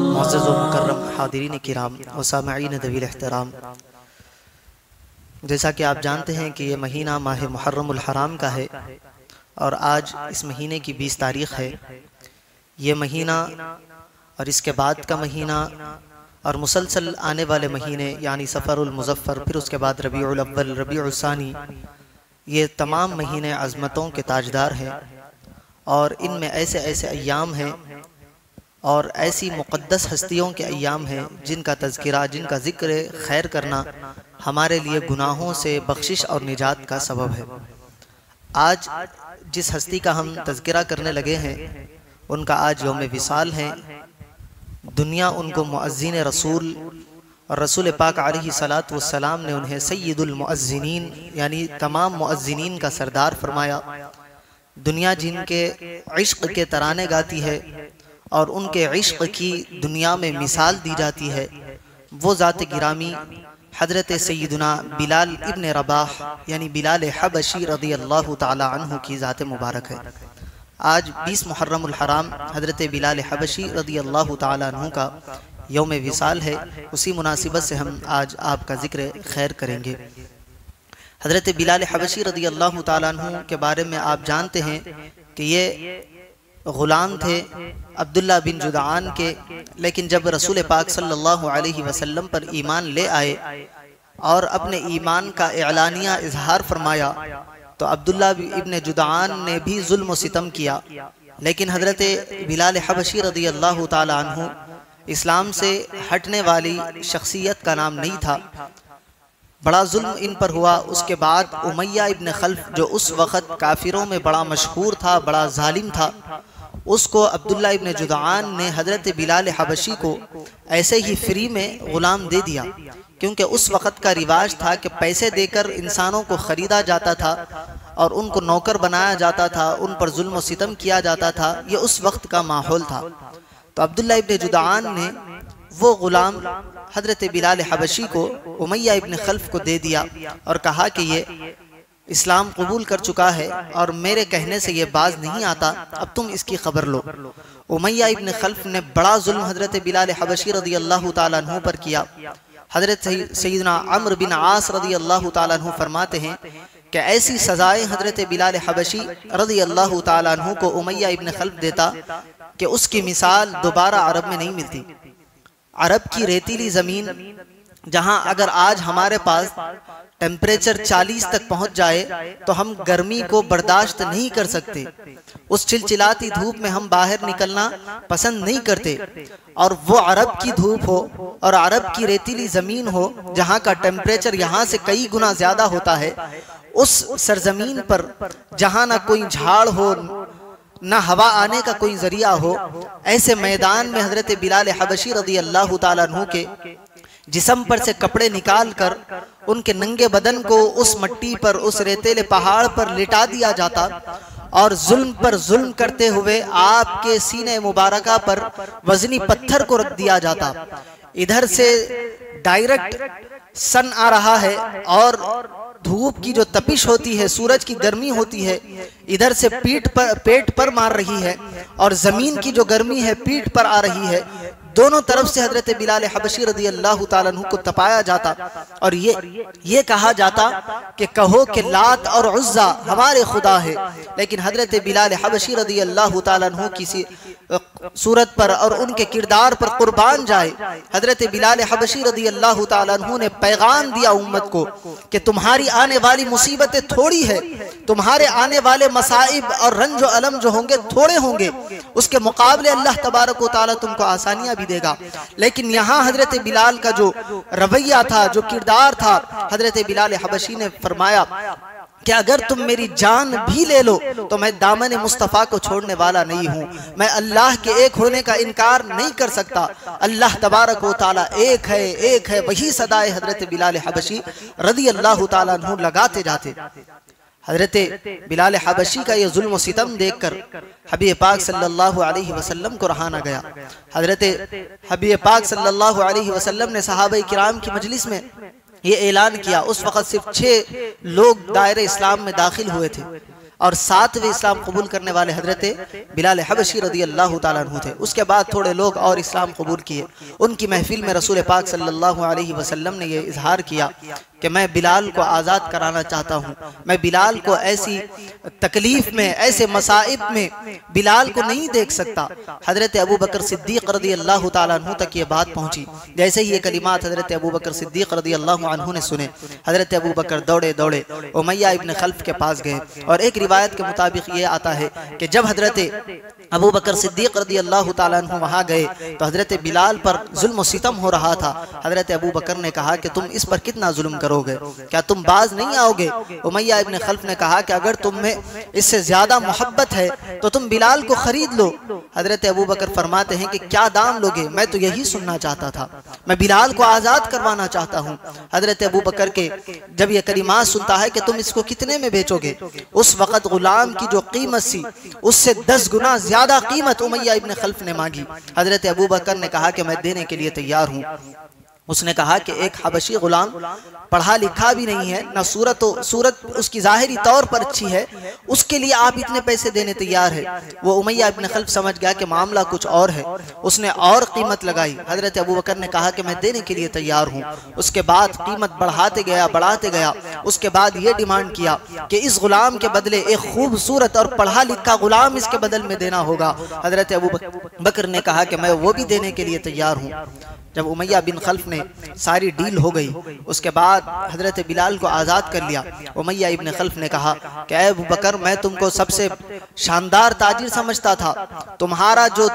मुअज़्ज़ज़ व मुकर्रम हादिरीन किराम व सामईन ज़वील एहतराम, जैसा कि आप जानते हैं कि ये महीना माह मुहर्रमुल हराम का है और आज इस महीने की 20 तारीख़ है। ये महीना और इसके बाद का महीना और मुसलसल आने वाले महीने यानी सफ़रुल मुज़फ़्फ़र, फिर उसके बाद रबीउल अव्वल, रबीउल सानी, ये तमाम महीने अज़मतों के ताजदार हैं और इनमें ऐसे ऐसे अय्याम हैं और ऐसी मुक़द्दस हस्तियों के अय्याम हैं जिनका तज़किरा, जिनका ज़िक्र खैर करना हमारे लिए गुनाहों से बख्शिश और निजात का सबब है। आज जिस हस्ती का हम तज़किरा करने लगे हैं उनका आज यौम विसाल है। दुनिया उनको मुअज़्ज़िन रसूल और रसूल पाक अलैहि सलात व सलाम ने उन्हें सय्यिदुल मुअज़्ज़िनीन यानी तमाम मुअज़्ज़िनीन का सरदार फरमाया। दुनिया जिनके इश्क़ के तराने गाती है और उनके इश्क़ की दुनिया में मिसाल दी जाती है, वो ज़ात गिरामी हज़रत सय्यदुना बिलाल इब्न रबाह यानी बिलाल हबशी रज़ियल्लाहु ताला अन्हु की ज़ात मुबारक है। आज 20 मुहर्रमुल हराम हज़रत बिलाल हबशी रज़ियल्लाहु ताला अन्हु का यौम विसाल है। उसी मुनासिबत से हम आज आपका ज़िक्र खैर करेंगे। हज़रत बिलाल हबशी रज़ियल्लाहु ताला अन्हु के बारे में आप जानते हैं कि ये ग़ुलाम थे अब्दुल्ला बिन जुदान के, लेकिन जब रसूल पाक सल्लल्लाहु अलैहि वसल्लम पर ईमान ले आए और अपने ईमान का एलानिया इजहार फरमाया तो अब्दुल्ला इब्न जुदान ने भी जुल्म सितम किया, लेकिन हज़रत बिलाल हबशी रज़ियल्लाहु ताला अन्हु इस्लाम से हटने वाली शख्सियत का नाम नहीं था। बड़ा जुल्म इन पर हुआ। उसके बाद उमैया इब्न खल्फ जो उस वक़्त काफिरों में बड़ा मशहूर था, बड़ा जालिम था, उसको अब्दुल्ला इब्न जुदान ने हज़रत बिलाल हबशी को ऐसे ही फ्री में ग़ुलाम दे दिया, क्योंकि उस वक़्त का रिवाज था कि पैसे देकर इंसानों को ख़रीदा जाता था और उनको नौकर बनाया जाता था, उन पर जुल्म व सितम किया जाता था। ये उस वक़्त का माहौल था। तो अब्दुल्ला इब्न जुदान ने वो ग़ुलाम हज़रत बिलाल हबशी को उमैया इब्न खल्फ को दे दिया और कहा कि ये इस्लाम कबूल कर चुका है और मेरे कहने से ये बाज नहीं आता, अब तुम इसकी खबर लो। उमैया इब्न खल्फ ने बड़ा जुल्म हज़रत बिलाल हबशी रज़ियल्लाहु ताला अन्हु पर किया। हज़रत सय्यदना अम्र बिन आस रज़ियल्लाहु ताला अन्हु फरमाते हैं कि ऐसी सज़ाएं हज़रत बिलाल हबशी रज़ियल्लाहु ताला अन्हु को उमैया इब्न खल्फ देता कि उसकी मिसाल दोबारा अरब में नहीं मिलती। अरब की रेतीली ज़मीन जहाँ अगर आज हमारे पास टेम्परेचर 40 तक पहुँच जाए तो हम गर्मी को बर्दाश्त नहीं कर सकते, उस चिलचिलाती धूप में हम बाहर निकलना पसंद नहीं करते, और वो अरब की धूप हो और अरब की रेतीली ज़मीन हो जहाँ का टेम्परेचर यहाँ से कई गुना ज़्यादा होता है, उस सरजमीन पर जहाँ ना कोई झाड़ हो ना हवा आने का कोई ज़रिया हो, ऐसे मैदान में हज़रत बिलाल हबशी रज़ियल्लाहु ताला अन्हु के जिस्म पर से कपड़े निकाल कर उनके नंगे बदन को उस मट्टी पर, उस रेतीले पहाड़ पर लिटा दिया जाता और जुल्म पर जुल्म करते हुए आपके सीने मुबारका पर वजनी पत्थर को रख दिया जाता। इधर से डायरेक्ट सन आ रहा है और धूप की जो तपिश होती है, सूरज की गर्मी होती है, इधर से पेट पर मार रही है और ज़मीन की जो गर्मी है पीठ पर आ रही है। दोनों तरफ से हज़रत बिलाल हबशी रज़ियल्लाहु ताला अन्हु को तपाया जाता और ये कहा जाता कि कहो कि लात और उज़्ज़ा हमारे खुदा है, लेकिन हज़रत बिलाल हबशी रज़ियल्लाहु ताला अन्हु किसी सूरत पर और उनके किरदार पर कुर्बान जाए। हज़रत बिलाल हबशी रज़ियल्लाहु ताला अन्हु ने पैगाम दिया उम्मत को कि तुम्हारी आने वाली मुसीबतें थोड़ी है, तुम्हारे आने वाले मसाइब और रंज व अलम जो होंगे थोड़े होंगे, उसके मुकाबले अल्लाह तबारक व तआला तुमको आसानियां भी देगा। लेकिन यहाँ हज़रत बिलाल का जो रवैया था, जो किरदार था, हज़रत बिलाल हबशी ने फरमाया कि अगर तुम मेरी जान भी ले लो तो मैं दामन मुस्तफ़ा को छोड़ने वाला नहीं हूँ। मैं अल्लाह के एक होने का इनकार नहीं कर सकता। अल्लाह तबारक व तआला एक है, वही सदाए हज़रत बिलाल हबशी रज़ियल्लाहु ताला अन्हु लगाते जाते। हज़रत बिलाल हबशी का ये जुल्म सितम देखकर हबीब पाक सल्लल्लाहु अलैहि वसल्लम को रहा न गया। हज़रत हबीब पाक सल्लल्लाहु अलैहि वसल्लम ने सहाबा किराम की मजलिस में ये ऐलान किया। उस वक़्त सिर्फ 6 लोग दायरे इस्लाम में दाखिल हुए थे। और 7वें इस्लाम कबूल करने वाले हजरत बिलाल हबशी रदी अल्लाह ताला अन्हु थे। उसके बाद थोड़े लोग और इस्लाम कबूल किए। उनकी महफिल में रसूल पाक सल्लल्लाहु अलैहि वसल्लम ने यह इजहार किया कि मैं बिलाल को आज़ाद कराना चाहता हूँ। मैं बिलाल को ऐसी तकलीफ में, ऐसे मसाइब में बिलाल को नहीं देख सकता। हजरत अबू बकर सिद्दीक रदी अल्लाह ताला अन्हु तक ये बात पहुँची। जैसे ही ये कलिमात हजरत अबू बकर सिद्दीक रदी अल्लाह अन्हु ने सुने, हजरत अबू बकर दौड़े दौड़े उमैया इब्न खल्फ के पास गए। और एक रिवायत के मुताबिक ये आता है कि जब हजरत अबू बकर सिद्दीक रदी अल्लाह ताला अन्हु वहाँ गए तो हजरत बिलाल पर जुल्म सितम हो रहा था। हजरत अबू बकर ने कहा कि तुम इस पर कितना जुल्म करोगे, क्या तुम बाज नहीं आओगे? उमैया इब्न खल्फ ने कहा कि अगर तुम में इससे ज्यादा मोहब्बत है तो तुम बिलाल को खरीद लो। हजरत अबू बकर फरमाते हैं कि क्या दाम लोगे? मैं तो यही सुनना चाहता था, मैं बिलाल को आजाद करवाना चाहता हूँ। हजरत अबू बकर के जब ये कलिमात सुनता है कि तुम इसको कितने में बेचोगे, उस वक़्त गुलाम की जो कीमत सी उससे 10 गुना ज्यादा कीमत उमैया इब्न खल्फ ने मांगी। हजरत अबू बकर ने कहा कि मैं देने के लिए तैयार हूँ। उसने कहा कि एक हबशी गुलाम पढ़ा लिखा भी नहीं है, ना सूरत उसकी ज़ाहिरी तौर पर अच्छी है, उसके लिए आप इतने पैसे देने तैयार है। वो उमैया इब्न खल्फ समझ गया कि मामला कुछ और है। उसने और कीमत लगाई। हजरत अबू बकर ने कहा कि मैं देने के लिए तैयार हूँ। उसके बाद कीमत बढ़ाते गया। उसके बाद ये डिमांड किया कि इस गुलाम के बदले एक खूबसूरत और पढ़ा लिखा गुलाम इसके बदल में देना होगा। हजरत अबू बकर ने कहा कि मैं वो भी देने के लिए तैयार हूँ। जब उमैया बिन खल्फ ने सारी डील हो गई, उसके बाद हजरत बिलाल को आज़ाद कर लिया। उमैया इब्न खल्फ ने कहा कि अबू बकर, मैं तुमको सबसे शानदार ताजिर समझता था। तुम्हारा जो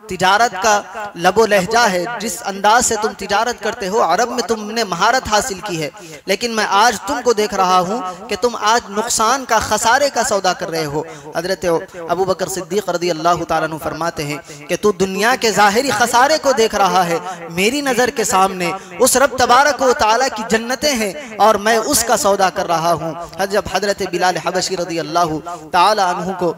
तिजारत का लबो लहजा है, जिस अंदाज से तुम तिजारत करते हो, अरब में तुमने महारत हासिल की है, लेकिन मैं आज तुमको देख रहा हूँ कि तुम आज नुकसान का, खसारे का सौदा कर रहे हो। हजरत अबू बकर सिद्दीक रदी अल्लाह ताला अन्हु फरमाते हैं कि तू दुनिया के ज़ाहिरी खसारे को देख रहा है, मेरी नज़र के सामने उस रब तबारक व तआला की जन्नतें हैं और मैं उसका सौदा कर रहा हूँ। जब हजरत बिलाल हबशी रदी अल्लाह ताला अन्हु को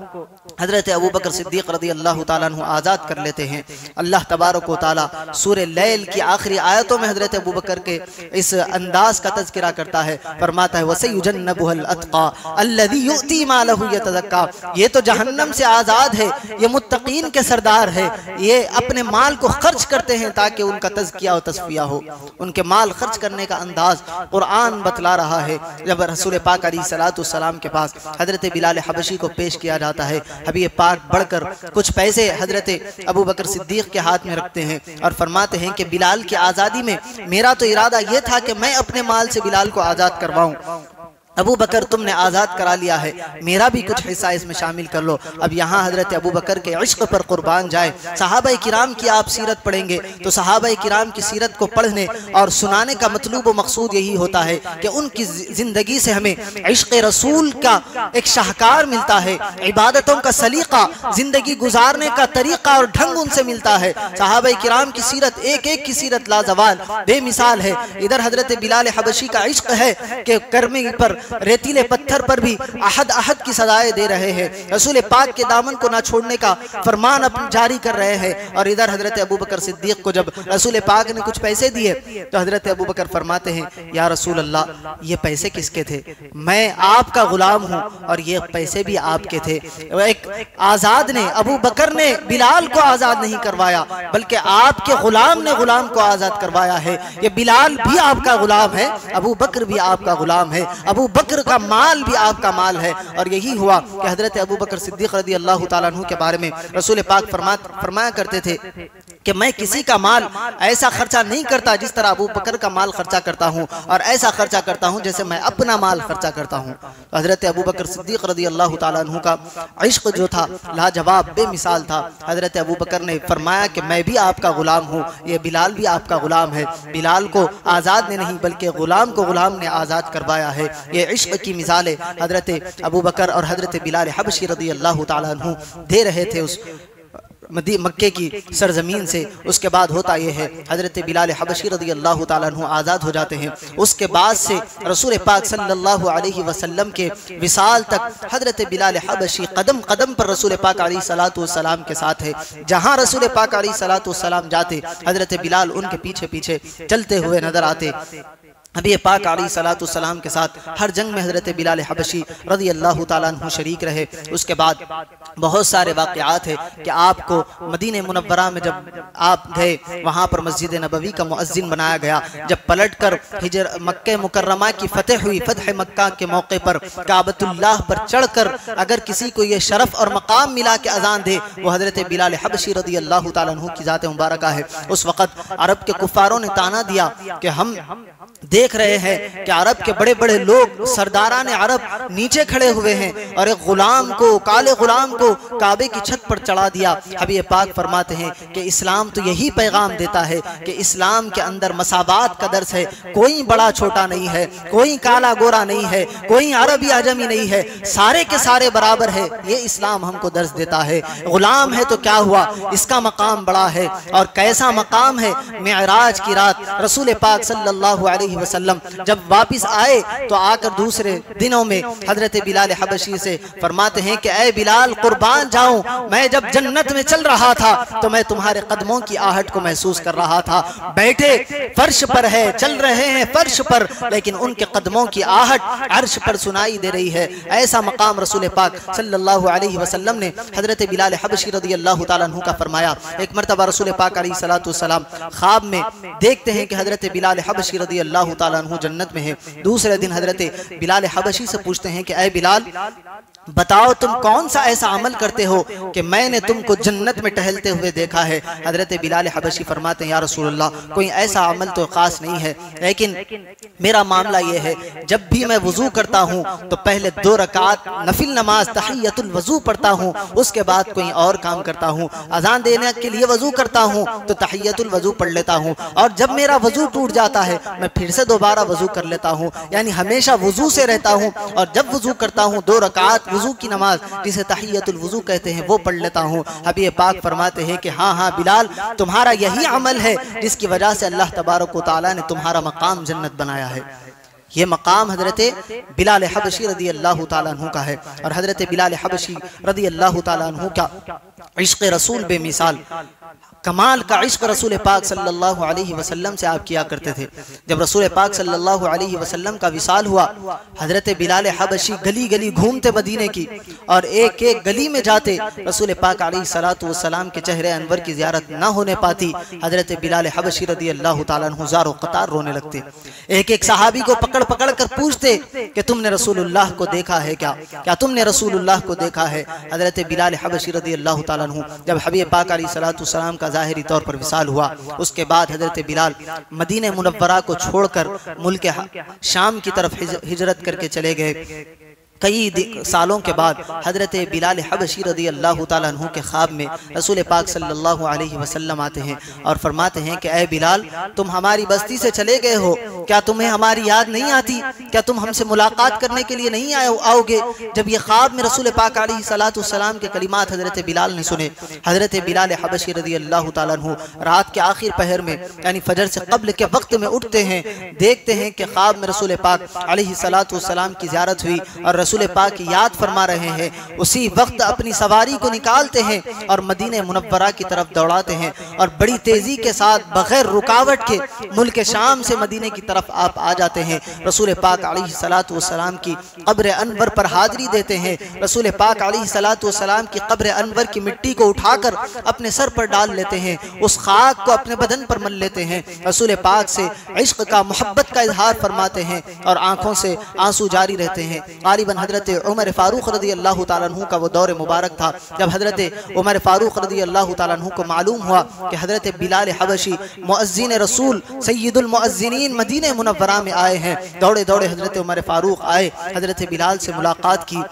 हजरत अबू बकर सिद्दीक रदी अल्लाह ताला अन्हु आज़ाद कर लेते हैं, अल्लाह तबारक व तआला सूरह लैल की आखिरी आयतों में हजरत अबू बकर के इस अंदाज का तज़किरा करता है। फरमाता है वसयुजन्नबुहुल अत्क़ा अल्लज़ी युअती मालहु यतज़क्का। ये तो जहन्नम से आज़ाद है, ये मुत्तकीन के सरदार है, ये अपने माल को खर्च करते हैं ताकि उनका तज़किया और तस्फिया हो। उनके माल खर्च करने का अंदाज कुरान बतला रहा है। जब रसूल पाक अलैहिस्सलाम के पास हजरत बिलाल हबशी को पेश किया जाता है, हबीब पाक बढ़कर कुछ पैसे हजरत अबू बकर सिद्दीक के हाथ में रखते हैं और फरमाते हैं कि बिलाल की आज़ादी में मेरा तो इरादा यह था कि मैं अपने माल से बिलाल को आज़ाद करवाऊं। अबू बकर, तुमने आज़ाद करा लिया है, मेरा भी कुछ हिस्सा इसमें शामिल कर लो। अब यहाँ हजरत अबू बकर के इश्क पर कुर्बान जाए। सहाबा किराम की आप सीरत पढ़ेंगे तो सहाबा किराम की सीरत को पढ़ने और सुनाने का मतलूब व मकसूद यही होता है कि उनकी ज़िंदगी से हमें इश्क रसूल का एक शाहकार मिलता है, इबादतों का सलीका, ज़िंदगी गुजारने का तरीका और ढंग उनसे मिलता है। सहाबा किराम की सीरत, एक एक की सीरत लाजवाल, बेमिसाल है। इधर हजरत बिलाल हबशी का इश्क है कि कर्मे पर, रेतीले पत्थर पर भी अहद अहद की सजाएं दे रहे हैं, रसूल पाक के दामन को ना छोड़ने का फरमान अपनी जारी कर रहे हैं। और इधर हजरत अबू बकर सिद्दीक को जब रसूल पाक ने कुछ पैसे दिए तो हजरत अबू बकर फरमाते हैं, या रसूल अल्लाह, ये पैसे किसके थे? मैं आपका गुलाम हूँ और ये पैसे भी आपके थे। एक आजाद ने, अबू बकर ने बिलाल को आजाद नहीं करवाया, बल्कि आपके गुलाम ने गुलाम को आजाद करवाया है। ये बिलाल भी आपका गुलाम है, अबू बकर भी आपका गुलाम है, अबू बकर का माल भी आपका माल है। और यही हुआ कि हजरत अबू बकर सिद्दीक रज़ी अल्लाह ताला अन्हु के बारे में रसूल पाक फरमाया करते थे कि मैं किसी का माल ऐसा खर्चा नहीं करता जिस तरह अबू बकर का माल खर्चा करता हूँ, और ऐसा खर्चा करता हूँ जैसे मैं अपना माल खर्चा करता हूँ। तो हजरत अबू बकर सिद्दीक रज़ी अल्लाह ताला अन्हु का इश्क जो था लाजवाब, बेमिसाल था। हजरत अबू बकर ने फरमाया कि मैं भी आपका गुलाम हूँ, ये बिलाल भी आपका गुलाम है। बिलाल को आज़ाद ने नहीं बल्कि गुलाम को गुलाम ने आज़ाद करवाया है। ये इश्क की मिसालें हजरत अबू बकर और हजरत बिलाल हबशी रज़ी अल्लाह ताला अन्हु दे रहे थे उस मक्के की सरजमीन से। उसके बाद होता यह है, हजरत बिलाल हबशी रज़ी अल्लाह ताला अन्हु आज़ाद हो जाते हैं। उसके बाद से रसूल पाक सल्लल्लाहु अलैहि वसल्लम के विसाल तक हजरत बिलाल हबशी कदम कदम पर रसूल पाक अलैहिस्सलातु वस्सलाम के साथ है। जहाँ रसूल पाक अलैहिस्सलातु वस्सलाम जाते, हजरत बिलाल उनके पीछे पीछे चलते हुए नजर आते। अभी पाक अलैहिस्सलातु वस्सलाम के साथ हर जंग में हज़रत बिलाल हबशी रज़ी अल्लाह ताला अन्हु शरीक रहे। उसके बाद बहुत सारे वाक़यात है कि आपको मदीने मुनव्वरा में जब आप गए, वहाँ पर मस्जिद नबवी का मुअज्जिन बनाया गया। जब पलट कर मक्के मुकर्रमा की फतेह हुई, फतह मक्का के मौके पर काबतुल्लाह पर चढ़कर अगर किसी को ये शरफ और मकाम मिला के अजान दे, वो हज़रत बिलाल हबशी रज़ी अल्लाह ताला अन्हु की ज़ात मुबारका है। उस वक़्त अरब के कुफ़ारों ने ताना दिया कि हम देख रहे हैं कि अरब के बड़े बड़े लोग, सरदारान अरब नीचे खड़े हुए हैं और एक गुलाम को, काले गुलाम को काबे की छत पर चढ़ा दिया। हबीब पाक फरमाते हैं कि इस्लाम तो यही पैगाम देता है कि इस्लाम के अंदर मसावात का दर्स है, कोई बड़ा छोटा नहीं है, कोई काला गोरा नहीं है, कोई अरबी आजमी नहीं है, सारे के सारे बराबर है। ये इस्लाम हमको दर्स देता है। गुलाम है तो क्या हुआ, इसका मकाम बड़ा है। और कैसा मकाम है, मेराज की रात रसूल पाक सल्लल्लाहु अलैहि वसल्लम जब वापस आए तो आकर दूसरे दिनों में हजरत बिलाल हबशी से फरमाते हैं कि ऐ बिलाल, कुर्बान जाऊं, मैं जब जन्नत में चल रहा था तो मैं तुम्हारे कदमों की आहट को महसूस कर रहा था। बैठे फर्श पर है, चल रहे हैं फर्श पर, लेकिन उनके कदमों की आहट अर्श पर सुनाई दे रही है। ऐसा मकाम रसूल पाक सल्लल्लाहु अलैहि वसल्लम ने हजरत बिलाल हबशी रज़ी अल्लाह ताला अन्हु का फरमाया। एक मरतबा रसूल पाक अलैहिस्सलातु वस्सलाम ख्वाब में देखते हैं कि हजरत बिलाल हबशी रज़ी अल्लाह ताला अन्हु जन्नत में है। दूसरे दिन हजरत बिलाल हबशी से पूछते हैं कि ऐ बिलाल, बताओ तुम कौन सा ऐसा अमल करते हो कि मैंने तुमको जन्नत में टहलते हुए देखा है। हजरत बिलाल हबशी फरमाते हैं, या रसूलल्लाह, कोई ऐसा अमल तो खास नहीं है, लेकिन मेरा मामला ये है, जब भी मैं वजू करता हूँ तो पहले 2 रकात नफिल नमाज तहियतुल वजू पढ़ता हूँ, उसके बाद कोई और काम करता हूँ। अजान देने के लिए वजू करता हूँ तो तहियतुल वजू पढ़ लेता हूँ, और जब मेरा वजू टूट जाता है मैं फिर से दोबारा वजू कर लेता हूँ। यानी हमेशा वजू से रहता हूँ, और जब वजू करता हूँ 2 रकात वजू की नमाज जिसे तहियतुल वजू कहते हैं वो पढ़ लेता हूँ। हबीब पाक फरमाते हैं कि हाँ हाँ बिलाल, तुम्हारा यही अमल है जिसकी वजह से अल्लाह तबारक व तआला ने तुम्हारा मकाम जन्नत बनाया है। ये मकाम हजरत बिलाल हबशी रज़ी अल्लाह ताला अन्हु का है। और हजरत बिलाल हबशी रज़ी अल्लाह ताला अन्हु का इश्क़ रसूल बेमिसाल, कमाल का इश्क रसूल पाक सल्लल्लाहु अलैहि वसल्लम से आप किया करते थे। जब रसूल पाक सल्लल्लाहु अलैहि वसल्लम का विसाल हुआ, हजरत बिलाल हबशी गली गली घूमते मदीने की, और एक एक गली में जाते रसूल पाक अलैहिस्सलातु वस्सलाम के चेहरे अनवर की ज़ियारत ना होने पाती। हजरत बिलाल हबशी रज़ी अल्लाह ताला अन्हु ज़ारो क़तार रोने लगते। एक एक सहाबी को पकड़ पकड़ कर पूछते कि तुमने रसूलुल्लाह को देखा है क्या, क्या तुमने रसूलुल्लाह को देखा है। हजरत बिलाल हबशी रज़ी अल्लाह ताला अन्हु जब हबीब पाक अलैहिस्सलातु वस्सलाम का ज़ाहिरी तौर पर विसाल हुआ, उसके बाद हजरत बिलाल मदीने मुनव्वरा को छोड़कर मुल्क शाम की तरफ हिजरत करके चले गए। कई सालों के बाद हजरत बिलाल हबशी रज़ी अल्लाह ताला अन्हु के ख्वाब में रसूल पाक सल्लल्लाहु अलैहि वसल्लम आते हैं और फरमाते हैं कि ऐ बिलाल, तुम हमारी बस्ती से चले गए हो, क्या तुम्हें हमारी याद नहीं आती, क्या तुम हमसे मुलाकात करने के लिए नहीं आओगे। जब ये ख्वाब में रसूल पाक अलैहिस्सलातु वस्सलाम के कलिमात हजरत बिलाल ने सुने, हजरत बिलाल हबशी रज़ी अल्लाह ताला अन्हु रात के आखिर पहर में यानी फजर से कब्ल के वक्त में उठते हैं, देखते हैं कि ख्वाब में रसूल पाक अलैहिस्सलातु वस्सलाम की ज़ियारत हुई और रसूल पाक याद फरमा रहे हैं। उसी वक्त अपनी सवारी को निकालते हैं और मदीने मुनव्वरा की तरफ दौड़ाते हैं, और बड़ी तेजी के साथ बगैर रुकावट के मुल्क शाम से मदीने की तरफ आप आ जाते हैं। रसूल पाक अलैहिस्सलातु वस्सलाम की कब्र अनवर पर हाजिरी देते हैं। रसूल पाक अलैहिस्सलातु वस्सलाम की कब्र अनवर की मिट्टी को उठाकर अपने सर पर डाल लेते हैं, उस खाक को अपने बदन पर मल लेते हैं। रसूल पाक से इश्क का, मोहब्बत का इजहार फरमाते हैं और आंखों से आंसू जारी रहते हैं। गालिबन हजरत उमर फारूक रज़ी अल्लाह ताला अन्हु का वो दौर मुबारक था जब हजरत उमर फारूक रज़ी अल्लाह ताला अन्हु को मालूम हुआ कि हजरत बिलाल हबशी मुअज्जिन रसूल सय्यदुल मुअज्जिनीन मदीने मुनव्वरा में आए हैं। दौड़े दौड़े हजरत उमर फारूक आए, हजरत बिलाल से मुलाकात की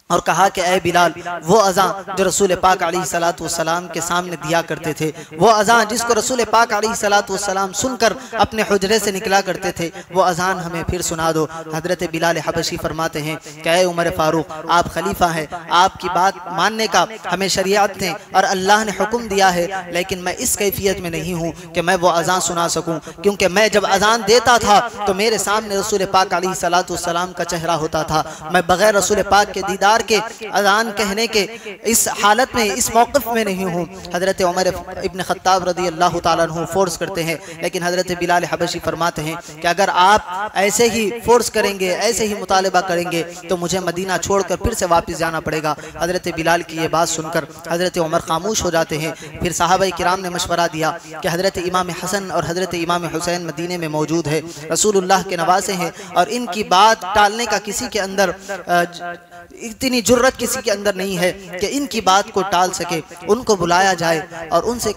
और कहा कि ऐ बिलाल, वो अज़ान जो रसूल पाक अलैहिस्सलातु वस्सलाम के सामने दिया करते थे, वो अज़ान जिसको रसूल पाक अलैहिस्सलातु वस्सलाम सुनकर अपने हुजरे से निकला करते थे, वो अज़ान हमें फिर सुना दो। हजरत बिलाल हबशी फरमाते हैं कि ऐ उमर फारूक, आप खलीफा हैं, आपकी बात मानने का हमें शरीयत ने और अल्लाह ने हुक्म दिया है, लेकिन मैं इस कैफियत में नहीं हूँ कि मैं वो अज़ान सुना सकूँ, क्योंकि मैं जब अज़ान देता था तो मेरे सामने रसूल पाक अलैहिस्सलातु वस्सलाम का चेहरा होता था। मैं बगैर रसूल पाक के दीदार इंतज़ार के, अजान कहने के इस हालत में, इस मौक़िफ़ में नहीं हूँ। हज़रत उमर इब्न ख़त्ताब रज़ी अल्लाह ताला अन्हु फ़ोर्स करते हैं, लेकिन हज़रत बिलाल हबशी फरमाते हैं कि अगर आप ऐसे ही फ़ोर्स करेंगे, ऐसे ही मुतालबा करेंगे तो मुझे मदीना छोड़कर फिर से वापस जाना पड़ेगा। हज़रत बिलाल की ये बात सुनकर हज़रत उमर खामोश हो जाते हैं। फिर सहाबा किराम ने मशवरा दिया कि हज़रत इमाम हसन और हज़रत इमाम हुसैन मदीने में मौजूद है, रसूलुल्लाह के नवासे हैं, और इनकी बात टालने का किसी के अंदर इतनी जुर्रत किसी के अंदर नहीं है कि इनकी बात को टाल सके। उनको बुलाया जाए और उनसे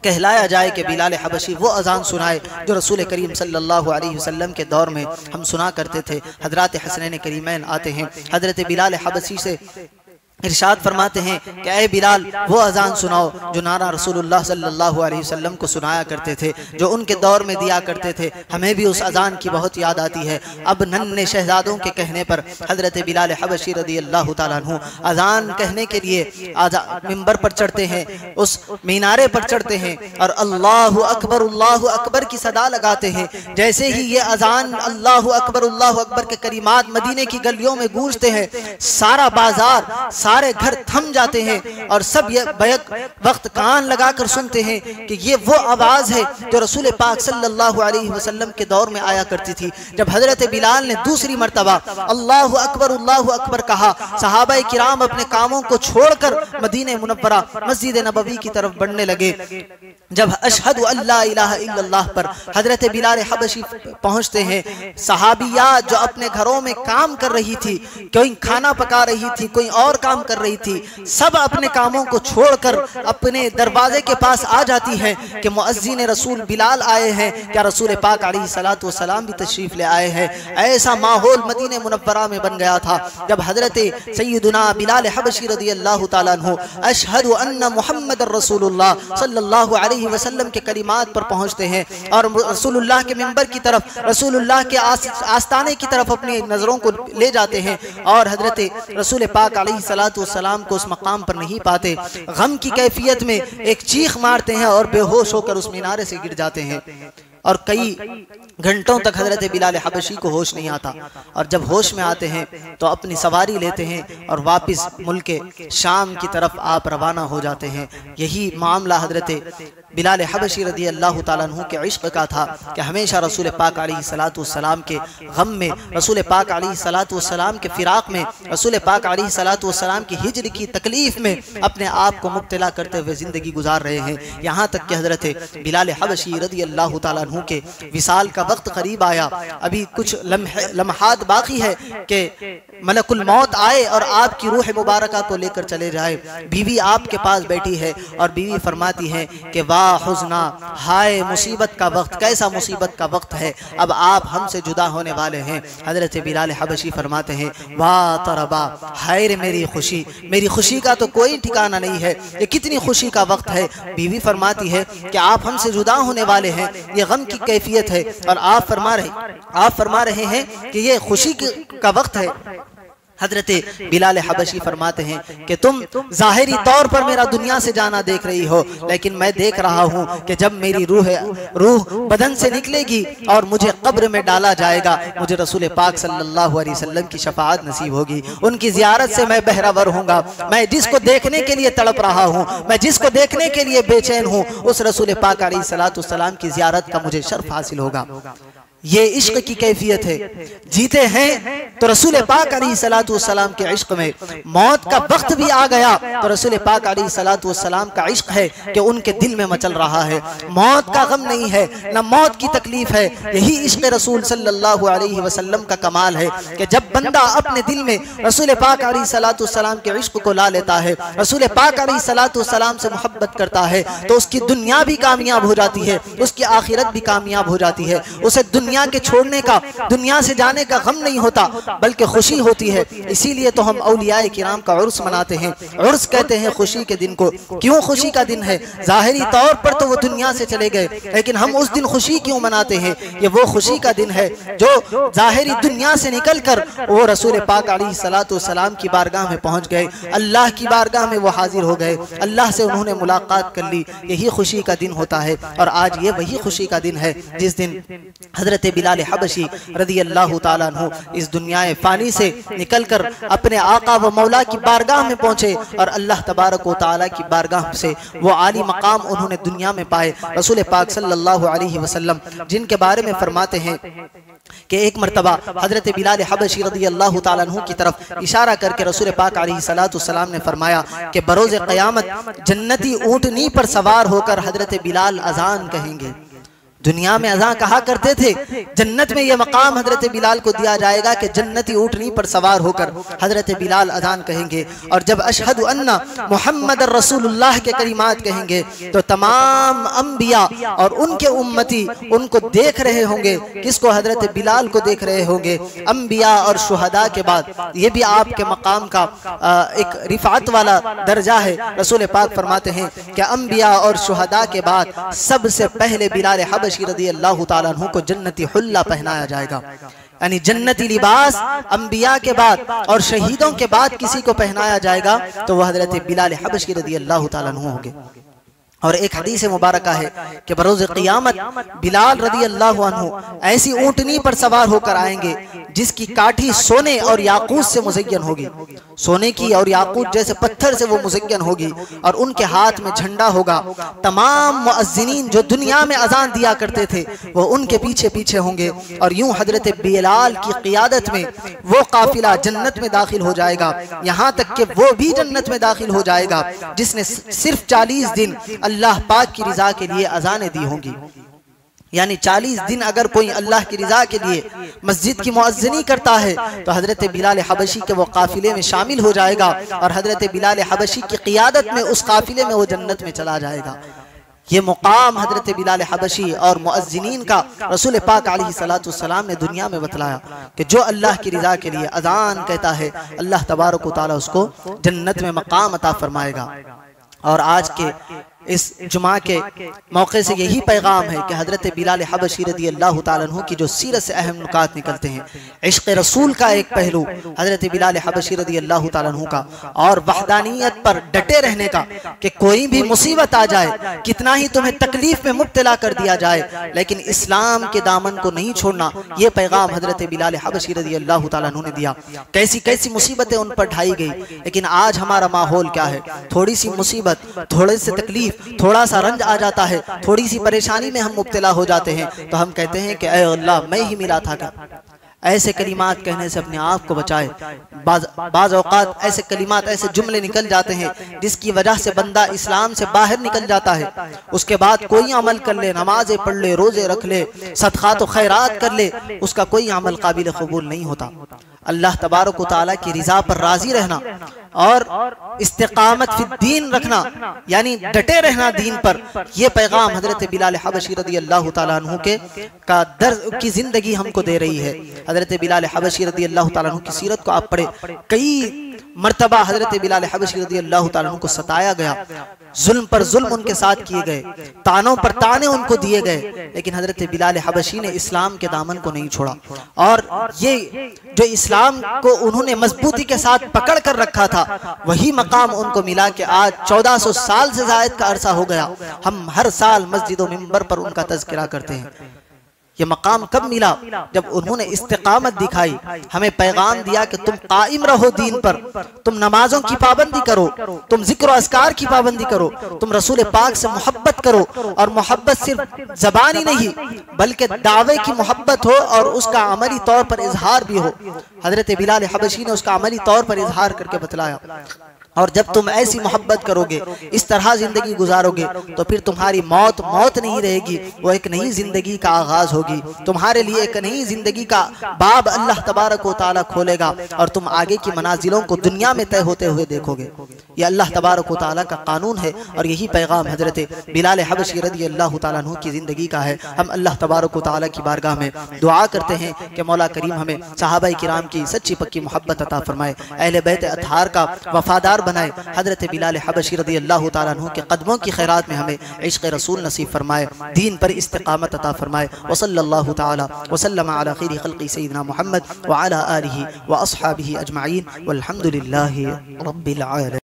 कहलाया जाए कि बिलाल हबशी वो अजान सुनाए जो रसूल करीम सल्लल्लाहु अलैहि वसल्लम के दौर में हम सुना करते थे। हज़रत हसनैन करीमैन आते हैं, हज़रत बिलाल हबशी से इरशाद फरमाते हैं कि ऐ बिलाल वो अजान सुनाओ जो नारा रसूलुल्लाह सल्लल्लाहु अलैहि वसल्लम को सुनाया करते थे, जो उनके दौर में दिया करते थे। हमें भी उस अजान की बहुत याद आती है। अब नन्हे शहजादों के कहने पर हज़रत बिलाल हबशी रज़ी अल्लाह ताला अन्हु अजान कहने के लिए मिंबर पर चढ़ते हैं, उस मीनारे पर चढ़ते हैं और अल्लाहु अकबर की सदा लगाते हैं। जैसे ही ये अजान अल्लाहु अकबर के करीमात मदीने की गलियों में गूंजते हैं, सारा बाजार, सारे घर थम जाते हैं और सब ये बैक वक्त कान लगाकर सुनते हैं कि ये वो आवाज़ है जो रसूल पाक सल्लल्लाहु अलैहि वसल्लम के दौर में आया करती थी। जब हज़रत बिलाल ने दूसरी मर्तबा अल्लाहु अकबर कहा, सहाबाए किराम अपने कामों को छोड़कर मदीने मुनव्वरा मस्जिद नबवी की तरफ बढ़ने लगे। जब अशहदु अल्ला इलाहा इल्लल्लाह पर हज़रत बिलाल हबशी पहुँचते हैं, सहाबिया जो अपने घरों में काम कर रही थी, कोई खाना पका रही थी, कोई और काम कर रही थी, सब अपने कामों को छोड़कर अपने दरवाजे के पास आ जाती हैं कि मुअज्जिन रसूल बिलाल आए हैं, क्या रसूल पाक अलैहिस्सलातु वस्सलाम भी तशरीफ़ ले आए हैं। ऐसा माहौल मदीने मुनव्वरा में बन गया था। जब हज़रत सय्यदुना बिलाल हबशी रज़ियल्लाहु ताला अन्हु अशहदु अन्ना मुहम्मदुर रसूलुल्लाह सल्लल्लाहु अलैहि वसल्लम के कलिमात पर पहुँचते हैं और रसूलुल्लाह के मिंबर की तरफ, रसूलुल्लाह के आस्ताने की तरफ अपनी नज़रों को ले जाते हैं और हज़रत रसूल पाक अलैहिस्सलातु वस्सलाम को उस मकाम पर नहीं पाते। गम की कैफियत में एक चीख मारते हैं और बेहोश होकर उस मीनारे से गिर जाते हैं और कई घंटों तक हज़रत बिलाल हबशी को होश नहीं आता। और जब होश में आते हैं तो अपनी सवारी लेते हैं और वापस मुल्क शाम की तरफ आप रवाना हो जाते हैं। यही मामला हज़रत बिलाल हबशी रज़ी अल्लाह ताला अन्हु के इश्क़ का था कि हमेशा रसूल पाक अलैहिस्सलातु वस्सलाम के गम में, रसूल पाक अलैहिस्सलातु वस्सलाम के फ़िराक़ में, रसूल पाक अलैहिस्सलातु वस्सलाम की हिज्र की तकलीफ़ में अपने आप को मुब्तला करते हुए ज़िंदगी गुजार रहे हैं। यहाँ तक कि हज़रत बिलाल हबशी रज़ी अल्लाह ताला अन्हु के विसाल का वक्त करीब आया। अभी कुछ लम्हात बाकी है कि मलकुल मौत आए और आपकी रूह मुबारका को लेकर चले जाए। बीवी आपके पास बैठी है और बीवी फरमाती है कि वाह हुज़्ना, हाय मुसीबत का वक्त, कैसा मुसीबत का वक्त है, अब आप हमसे जुदा होने वाले हैं। हज़रत बिलाल हबशी फरमाते हैं वाह तरबा, हाय रे मेरी खुशी का तो कोई ठिकाना नहीं है, ये कितनी खुशी का वक्त है। बीवी फरमाती है कि आप हमसे जुदा होने वाले हैं, ये गम की कैफियत है और आप फरमा रहे हैं कि ये खुशी का वक्त है। हज़रत बिलाल हबशी फरमाते हैं कि तुम ज़ाहिरी तौर पर मेरा दुनिया से जाना देख रही हो, लेकिन मैं देख रहा हूँ कि जब मेरी रूह बदन से निकलेगी और मुझे कब्र में डाला जाएगा, मुझे रसूल पाक सल्लल्लाहु अलैहि वसल्लम की शफाअत नसीब होगी, उनकी ज़ियारत से मैं बहरावर होऊंगा। मैं जिसको देखने के लिए तड़प रहा हूँ, मैं जिसको देखने के लिए बेचैन हूँ, उस रसूल पाक अलैहिस्सलातु वस्सलाम की ज़ियारत का मुझे शर्फ हासिल होगा। ये इश्क की कैफियत है। जीते हैं तो रसूल पाक अलैहिस्सलातु वस्सलाम के इश्क में, मौत का वक्त भी आ गया तो रसूल पाक अलैहिस्सलातु वस्सलाम का इश्क है कि उनके दिल में मचल रहा है। मौत का गम नहीं है, न मौत की तकलीफ है। यही इश्क रसूल सल्लल्लाहु अलैहि वसल्लम का कमाल है कि जब बंदा अपने दिल में रसूल पाक अलैहिस्सलातु वस्सलाम के इश्क को ला लेता है, रसूल पाक अलैहिस्सलातु वस्सलाम से मोहब्बत करता है, तो उसकी दुनिया भी कामयाब हो जाती है, उसकी आखिरत भी कामयाब हो जाती है। उसे दुनिया के छोड़ने का, दुनिया से जाने का गम नहीं होता, बल्कि खुशी होती है। इसीलिए तो हम औलियाए किराम का उर्स मनाते हैं। उर्स कहते हैं खुशी के दिन को। क्यों खुशी का दिन है? ज़ाहिरी तौर पर तो वो दुनिया से चले गए, लेकिन हम उस दिन खुशी क्यों मनाते हैं? ये वो खुशी का दिन है जो ज़ाहिरी दुनिया से निकल कर वो रसूल पाक अलैहिस्सलातु वस्सलाम की बारगाह में पहुँच गए, अल्लाह की बारगाह में वो हाजिर हो गए, अल्लाह से उन्होंने मुलाकात कर ली। यही खुशी का दिन होता है और आज ये वही खुशी का दिन है जिस दिन हज़रत हजरत बिलाल हबशी रदी अल्लाह ताला अन्हु इस दुनिया फ़ानी से निकलकर अपने आका व मौला की बारगाह में पहुँचे और अल्लाह तबारक व तआला की बारगाह से वो आली मकाम उन्होंने दुनिया में पाए। रसूल पाक सल्लल्लाहु अलैहि वसल्लम जिनके बारे में फरमाते हैं कि एक मरतबा हजरत बिलाल हबशी रदी अल्लाह ताला अन्हु की तरफ इशारा करके रसूल पाक अलैहि सलातु सलाम ने फरमाया कि बरोज़ क़यामत जन्नती ऊँटनी पर सवार होकर हजरत बिलाल अजान कहेंगे। दुनिया में अज़ान कहा करते थे, जन्नत में यह मकाम हजरत बिलाल को दिया जाएगा कि जन्नती ऊँटनी पर सवार होकर हजरत बिलाल अज़ान कहेंगे। और जब अशहदु अन्ना मुहम्मद रसूलुल्लाह के कलिमात कहेंगे तो तमाम अंबिया और उनके उम्मती उनको देख रहे होंगे। किसको? हजरत बिलाल को देख रहे होंगे। अंबिया और शुहदा के बाद ये भी आपके मकाम का एक रिफात वाला दर्जा है। रसूल पाक फरमाते हैं कि अंबिया और शुहदा के बाद सबसे पहले बिलाल हबशी रदी अल्लाह ताला अन्हु को जन्नती हुल्ला पहनाया जाएगा, यानी जन्नती लिबास अंबिया के बाद और शहीदों के बाद किसी को पहनाया जाएगा तो वह हजरत बिलाल हबशी रदी अल्लाह ताला अन्हु होंगे। और एक हदीस मुबारका है कि बरोज़ क़यामत बिलाल रदी अल्लाह अन्हु ऐसी ऊँटनी पर सवार होकर आएंगे जिसकी काठी सोने और याकूत से मुज़य्यन होगी, सोने की और याकूत जैसे पत्थर से वो मुज़य्यन होगी और उनके हाथ में झंडा होगा। तमाम मुअज्जिनीन जो दुनिया में अजान दिया करते थे वो उनके पीछे पीछे होंगे और यूं हजरत बिलाल की क़ियादत में वो काफिला जन्नत में दाखिल हो जाएगा। यहाँ तक कि वो भी जन्नत में दाखिल हो जाएगा जिसने सिर्फ 40 दिन अल्लाह पाक की रिजा के लिए अजानें दी होंगी। यानी 40 दिन अगर कोई अल्लाह की रिजा के लिए मस्जिद की मुअज्जिनी करता है तो हजरत बिलाल हबशी के वो काफिले में शामिल हो जाएगा और हजरत बिलाल हबशी की क़ियादत में उस काफिले में वो जन्नत में चला जाएगा। ये मुकाम हजरत बिलाल हबशी और मुअज्जिनीन का रसूल पाक अलैहि सलातु सलाम ने दुनिया में बतलाया कि जो अल्लाह की रिजा के लिए अजान कहता है अल्लाह तबारक व तआला उसको जन्नत में मकाम अता फरमाएगा। और आज के इस जुमा के मौके से यही पैगाम है कि हजरत बिलाल हबशी रदी अल्लाह ताला अन्हु की जो सीरत से अहम नुकात निकलते हैं, इश्क़ रसूल का एक पहलू हजरत बिलाल हबशी रदी अल्लाह ताला अन्हु का और वहदानियत पर डटे रहने का कि कोई भी मुसीबत आ जाए, कितना ही तुम्हें तकलीफ में मुब्तला कर दिया जाए लेकिन इस्लाम के दामन को नहीं छोड़ना, ये पैगाम हजरत बिलाल हबशी रदी अल्लाह ताला अन्हु ने दिया। कैसी कैसी मुसीबतें उन पर ढाई गई, लेकिन आज हमारा माहौल क्या है? थोड़ी सी मुसीबत, थोड़े से तकलीफ, थोड़ा सा रंज आ जाता है, थोड़ी सी परेशानी में हम मुब्तला हो जाते हैं तो हम कहते हैं कि ऐ अल्लाह मैं ही मिला था क्या? ऐसे कलिमात कहने से अपने आप को बचाए। बाज़ औक़ात ऐसे कलिमात, ऐसे जुमले निकल जाते हैं जिसकी वजह से बंदा इस्लाम से बाहर निकल जाता है। उसके बाद कोई अमल कर ले, नमाजें पढ़ ले, रोज़े रख ले, सदक़ात व खैरात कर ले, उसका कोई अमल काबिल कबूल नहीं होता। अल्लाह तबारक व तआला की रिज़ा पर राज़ी रहना और इस्तिक़ामत फिद दीन रखना, यानी डटे रहना दीन पर, यह पैगाम हजरत बिलाल हबशी रदी अल्लाह ताला अन्हु के का दर्ज की ज़िंदगी हमको दे रही है। हजरत बिलाल हबशी रदी अल्लाह ताला अन्हु की सीरत को आप पढ़े, कई मर्तबा हजरत बिलाल हबशी रदी अल्लाह ताला अन्हु को सताया गया, जुल्म पर जुल्म उनके साथ किए गए, तानों पर ताने उनको दिए गए, लेकिन हजरत बिलाल हबशी ने इस्लाम के दामन को नहीं छोड़ा। और ये जो इस्लाम को उन्होंने मजबूती के साथ पकड़ कर रखा था वही मकाम उनको मिला कि आज 1400 साल से ज़ायद का अरसा हो गया हम हर साल मस्जिद व मिंबर पर उनका तज़किरा करते हैं। ये मकाम कब मिला? जब उन्होंने इस्तिकामत दिखाई, हमें पैगाम दिया कि तुम कायम रहो दीन पर, तुम नमाजों की पाबंदी करो, तुम जिक्र अस्कार की पाबंदी करो, तुम रसूल पाक से मोहब्बत करो और मोहब्बत सिर्फ ज़बानी नहीं बल्कि दावे की मोहब्बत हो और उसका अमली तौर पर इजहार भी हो। हजरत बिलाल हबशी ने उसका अमली तौर पर इजहार करके बतलाया। और जब तुम ऐसी मोहब्बत करोगे, इस तरह जिंदगी गुजारोगे तो फिर तुम्हारी मौत मौत नहीं रहेगी, वो एक नई जिंदगी का आगाज होगी। तुम्हारे लिए एक नई जिंदगी का बाब अल्लाह तबारक व तआला खोलेगा और तुम आगे की मनाजिलों को दुनिया में तय होते हुए देखोगे। ये अल्लाह तबारक व तआला का कानून है और यही पैगाम हजरत बिलाल हबशी रदी अल्लाह तआला अन्हु की जिंदगी का है। हम अल्लाह तबारक व तआला की बारगाह में दुआ करते हैं कि मौला करीम हमें सहाबाए किराम की सच्ची पक्की मोहब्बत अता फरमाए, अहले बैत अतहार का वफादार बनाए, हजरत बिलाल हबशी रदी अल्लाह तआला अन्हु के कदमों की खैरात में हमें इश्क़ रसूल नसीब फरमाए, दीन पर इस्तिक़ामत अता फरमाए। व सल्लल्लाहु तआला व सल्लम अला खैरि खल्क़ि सय्यिदना मुहम्मद व अला आलिहि व अस्हाबिहि अजमईन वल्हम्दुलिल्लाहि रब्बिल आलमीन।